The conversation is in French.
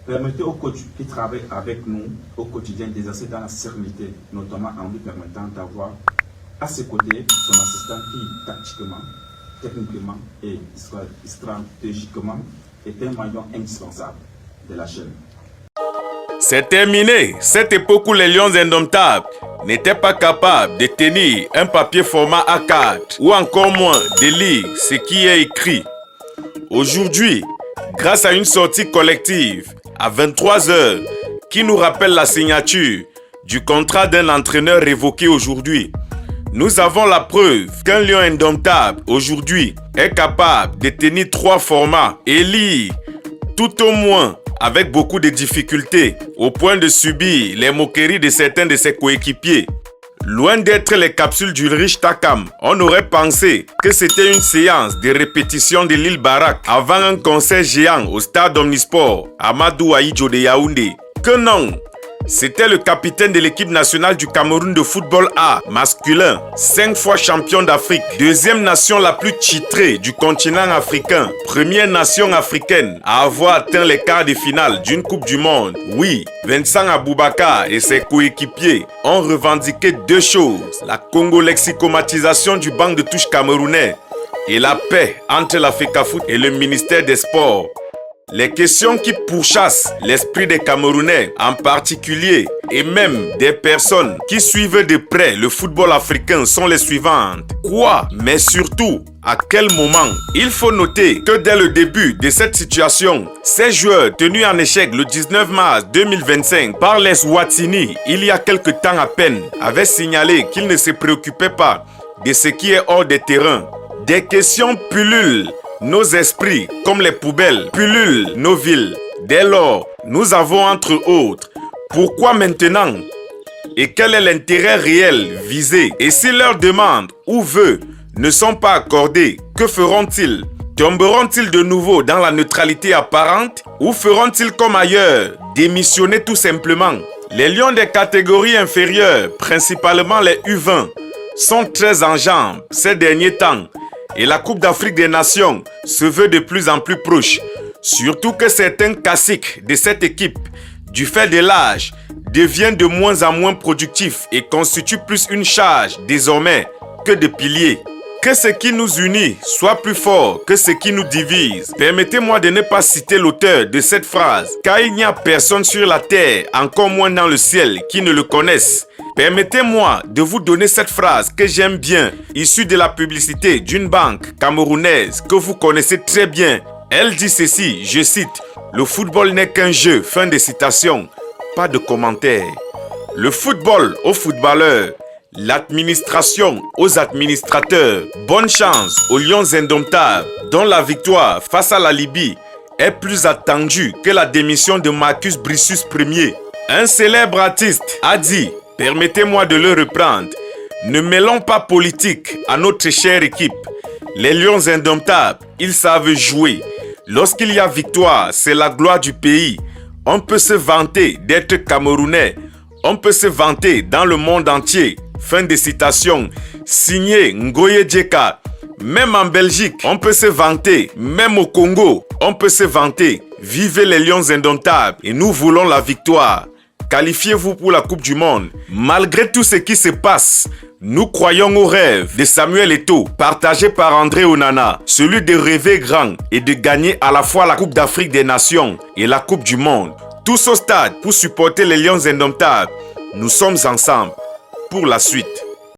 Permettez aux coachs qui travaillent avec nous au quotidien d'exercer dans la sérénité, notamment en lui permettant d'avoir à ses côtés son assistant qui, tactiquement, techniquement et stratégiquement, est un maillon indispensable de la chaîne. C'est terminé. Cette époque où les Lions indomptables n'étaient pas capables de tenir un papier format A4 ou encore moins de lire ce qui est écrit. Aujourd'hui, grâce à une sortie collective à 23 h qui nous rappelle la signature du contrat d'un entraîneur révoqué aujourd'hui, nous avons la preuve qu'un lion indomptable aujourd'hui est capable de tenir 3 formats et lire tout au moins avec beaucoup de difficultés au point de subir les moqueries de certains de ses coéquipiers. Loin d'être les capsules d'Ulrich Takam, on aurait pensé que c'était une séance de répétition de l'île Barak avant un concert géant au stade Omnisport, Amadou Ahidjo de Yaoundé. Que non! C'était le capitaine de l'équipe nationale du Cameroun de football A masculin, 5 fois champion d'Afrique, deuxième nation la plus titrée du continent africain, première nation africaine à avoir atteint les quarts de finale d'une Coupe du Monde. Oui, Vincent Aboubakar et ses coéquipiers ont revendiqué 2 choses, la congo-lexicomatisation du banc de touche camerounais et la paix entre la FECAFOOT et le ministère des Sports. Les questions qui pourchassent l'esprit des Camerounais en particulier et même des personnes qui suivent de près le football africain sont les suivantes. Quoi? Mais surtout, à quel moment? Il faut noter que dès le début de cette situation, ces joueurs tenus en échec le 19 mars 2025 par les Swatini il y a quelque temps à peine avaient signalé qu'ils ne se préoccupaient pas de ce qui est hors des terrains. Des questions pullulent nos esprits comme les poubelles, pullulent nos villes. Dès lors, nous avons entre autres, pourquoi maintenant? Et quel est l'intérêt réel visé? Et si leurs demandes ou vœux ne sont pas accordés, que feront-ils? Tomberont-ils de nouveau dans la neutralité apparente ou feront-ils comme ailleurs, démissionner tout simplement? Les lions des catégories inférieures, principalement les U20, sont très en jambes ces derniers temps. Et la Coupe d'Afrique des Nations se veut de plus en plus proche. Surtout que certains caciques de cette équipe, du fait de l'âge, deviennent de moins en moins productifs et constituent plus une charge désormais que de piliers. Que ce qui nous unit soit plus fort que ce qui nous divise. Permettez-moi de ne pas citer l'auteur de cette phrase, car il n'y a personne sur la terre, encore moins dans le ciel, qui ne le connaisse. Permettez-moi de vous donner cette phrase que j'aime bien, issue de la publicité d'une banque camerounaise que vous connaissez très bien. Elle dit ceci, je cite, « Le football n'est qu'un jeu », fin de citation. Pas de commentaire. Le football aux footballeurs, l'administration aux administrateurs. Bonne chance aux Lions indomptables, dont la victoire face à la Libye est plus attendue que la démission de Marcus Brissus Ier. Un célèbre artiste a dit, permettez-moi de le reprendre, ne mêlons pas politique à notre chère équipe. Les Lions indomptables, ils savent jouer. Lorsqu'il y a victoire, c'est la gloire du pays. On peut se vanter d'être Camerounais. On peut se vanter dans le monde entier. Fin de citation. Signé Ngoye Djeka. Même en Belgique, on peut se vanter. Même au Congo, on peut se vanter. Vivez les Lions indomptables et nous voulons la victoire. Qualifiez-vous pour la Coupe du Monde. Malgré tout ce qui se passe, nous croyons au rêve de Samuel Eto'o, partagé par André Onana, celui de rêver grand et de gagner à la fois la Coupe d'Afrique des Nations et la Coupe du Monde. Tous au stade pour supporter les Lions indomptables. Nous sommes ensemble pour la suite.